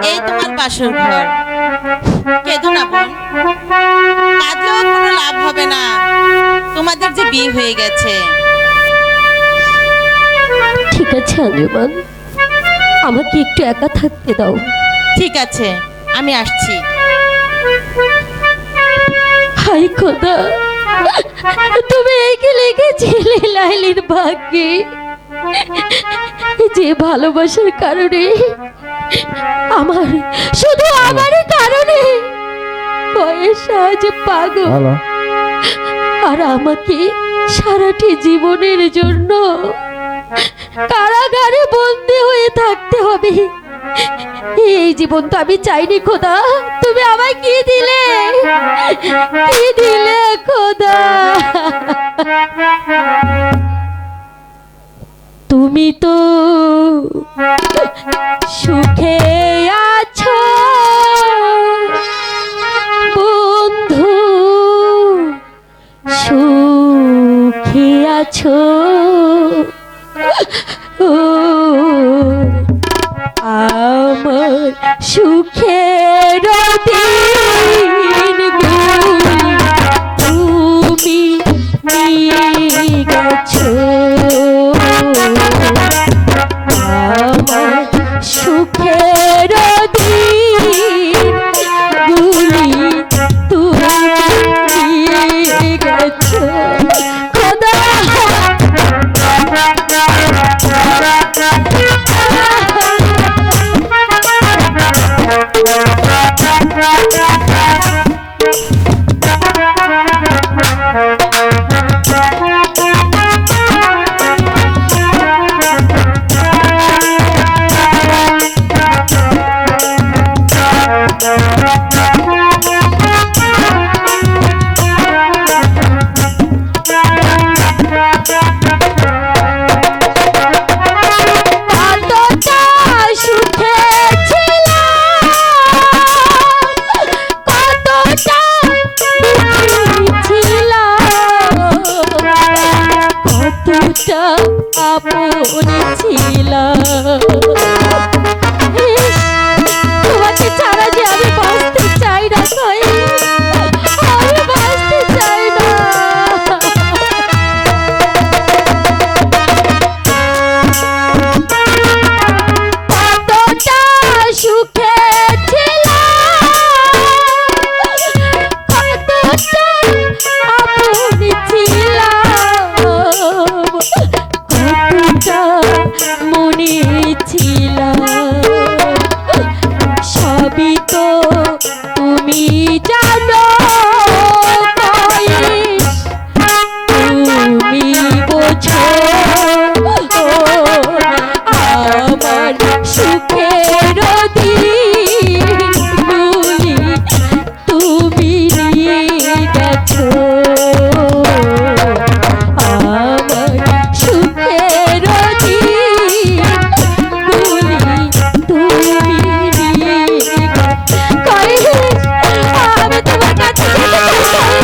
এই তোমার বাসর ঘর। কেঁদো না বোন, কাঁদলেও কোনো লাভ হবে না, তোমাদের যে বিয়ে হয়ে গেছে। ঠিক আছে আঞ্জুমান, আমাকে একটু একা থাকতে দাও। ঠিক আছে, আমি আসছি। হাই খোদা, তুমি একে লিখেছিলে লাইলির ভাগ্যে, যে ভালোবাসার কারণে আমার, শুধু আমারই কারণে বয়স আজ পাগল, আর আমাকে সারাটি জীবনের জন্য কারাগারে বন্দী হয়ে থাকতে হবে। এই জীবন তো আমি চাইনি খোদা, তুমি আমায় কি দিলে, কি দিলে খোদা। তুমি তো সুখে আছো বন্ধু, সুখে আছো ও আমার সুখের দিনগুলি তুমি নিয়ে গেছো, আমার সুখের দিনগুলি তুমি নিয়ে গেছো খোদা। তোমাকে ছাড়া যে আমি বাঁচতে চাই না, আমি বাঁচতে চাই না। কতটা সুখে ছিলাম, কতটা আপনি ছিলাম, কতটা মনে ছিলাম, সবই তো তুমি জানো, তুমি বোঝো আমার সুখের দিনগুলি তুমি নিয়ে গেছো, আমার সুখের দিনগুলি তুমি নিয়ে গেছো। আমি তোমার কাছে যেতে চাই,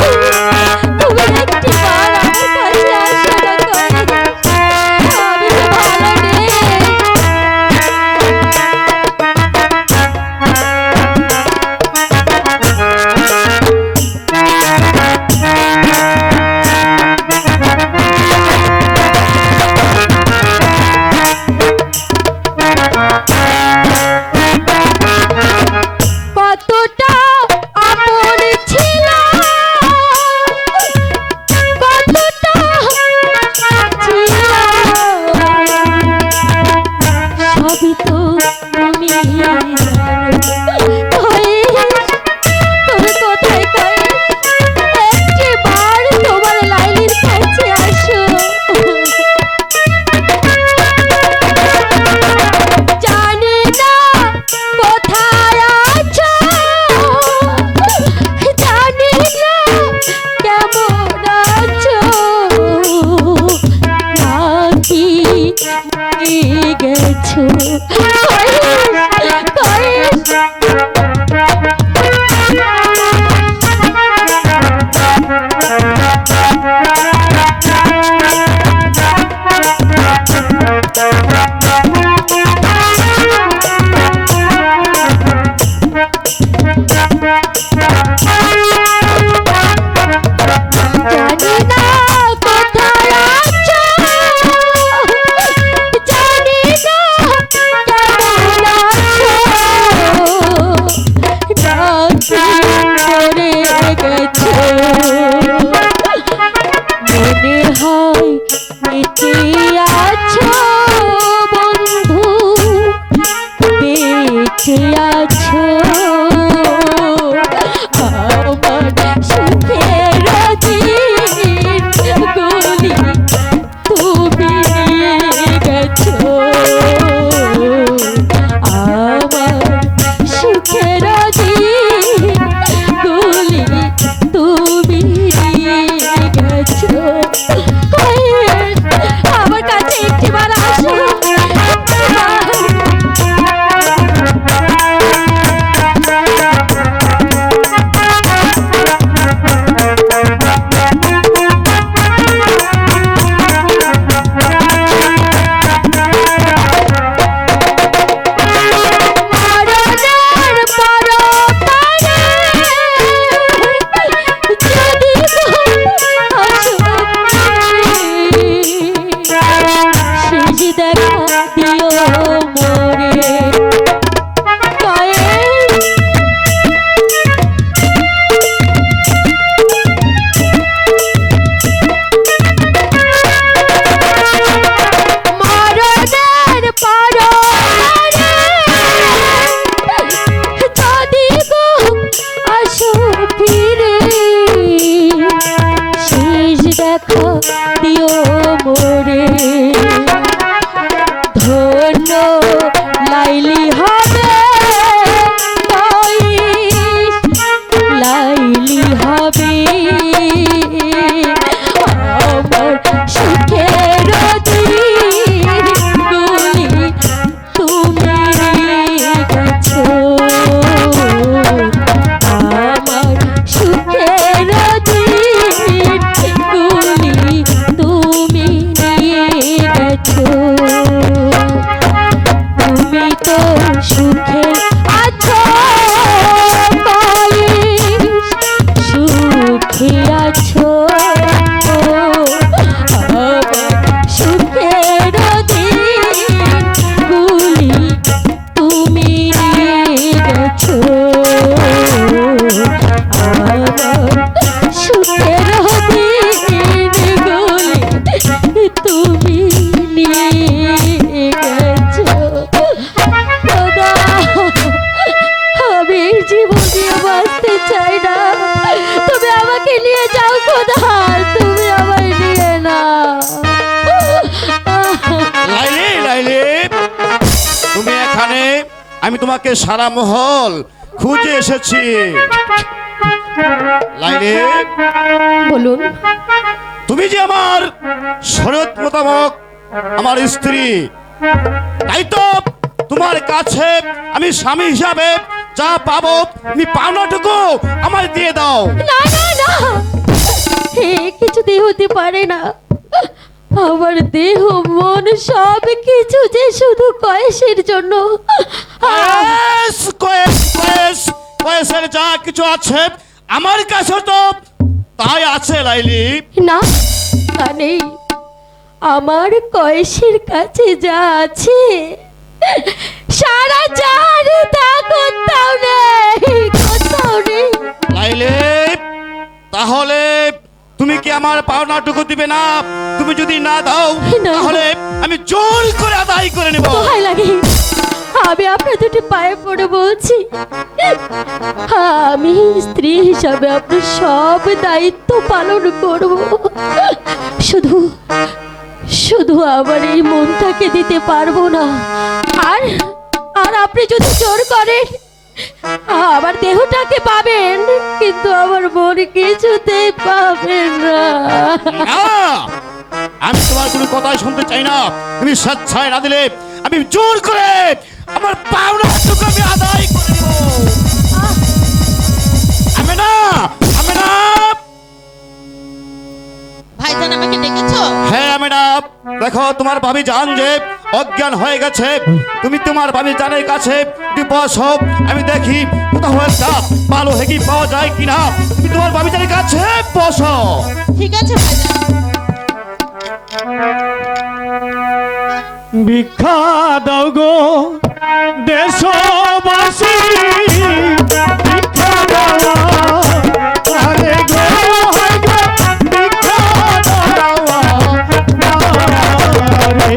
তুমি একটি বার আমার কাছে আসো না, আমি তো ভালো নেই। কতটা আপন ছিলাম, কতটা ছিলাম, সবই তো তুমি জানো। তুমি কোথায় একটি বার তোমার লাইলির কাছে আসো। জানি না কোথায় আছো, জানি না কেমন আছো, নাকি গেছো কে আছো আমার সুখের দিন গুলি তুমি নিয়ে গেছো আমার সুখের দিন গুলি তুমি নিয়ে গেছো আমার কাছে একটিবার আসো দিও মোরে ধন্য লাইলি হবে লাইলি হবে আমার সুখের দিন গুলি তুমি গেছো আমার সুখের দিন গুলি তুমি নিয়ে গেছো তুমি তো সুখে আছো সুখে আছো আমার সুখের দিন গুলি তুমি নিয়ে গেছো আমার সুখের দিন গুলি তুমি নিয়ে গেছো খোদা আমি জীবন দিয়ে বাঁচতে চাই না তুমি আমাকে নিয়ে যাও খোদা তুমি আমায় নিয়ে না লাইলি লাইলি তুমি এখানে আমি তোমাকে সারা মহল খুঁজে এসেছি লাইলি বলুন তুমি যে আমার শরৎ মোতাবক আমার স্ত্রী তাই তো তোমার কাছে আমি স্বামী হিসাবে যা পাবো তুমি পাওনাটুকু আমায় দিয়ে দাও না না না কিছুতেই হতে পারে না আমার দেহ মন সব কিছু যে শুধু কয়েসের জন্য কয়েসের যা কিছু আছে আমার কাছে তো তাই আছে লাইলি না তা নেই আমার কয়েসের কাছে যা আছে সারা জাহানে তা কোথাও নেই লাইলি তাহলে তুমি কি আমার পাওনাটুকু দিবে না তুমি যদি না দাও না। তাহলে আমি জোর করে আদায় করে নেব ভয় লাগে আমি আপনার দুটি পায়ে পড়ে বলছি আমি স্ত্রী হিসাবে আপনার সব দায়িত্ব পালন করব শুধু শুধু আমার এই মনটাকে দিতে পারবো না আর আর আপনি যদি জোর করেন আমার দেহটাকে পাবেন কিন্তু আমার মন কিছুতেই পাবেন না না, আমি তোমার কোনো কথাই শুনতে চাই না তুমি স্বেচ্ছায় না দিলে আমি জোর করে আমার পাওনাটুকু আমি আদায় করে নেব আমি না ভাইজান আমাকে ডেকেছো? হ্যাঁ ম্যাডাম দেখো তোমার ভাবি জান যে অজ্ঞান হয়ে গেছে তুমি তোমার ভাবি জানের কাছে একটু বসো আমি দেখি কোথাও একটা ভালো হেগি পাওয়া যায় কিনা তুমি তোমার ভাবি জানের কাছে বসো ঠিক আছে ভাইজান। ভিক্ষা দাও গো দেশবাসী ভিক্ষা দাও আরে গো ভিক্ষা দাও আরে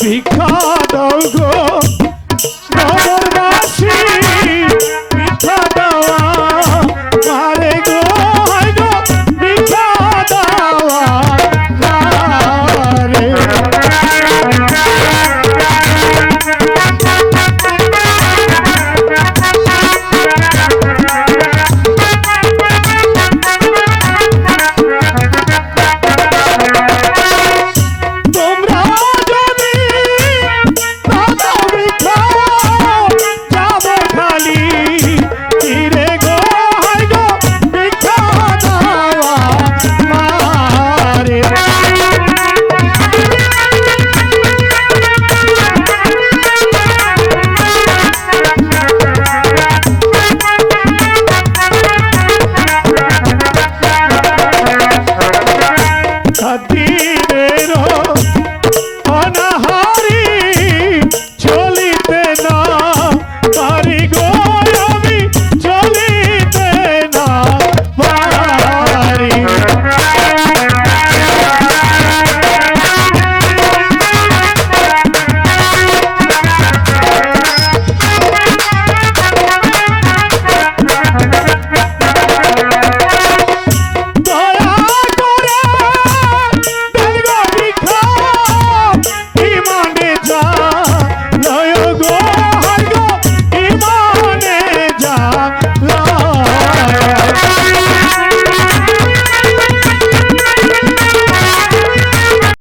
ভিক্ষা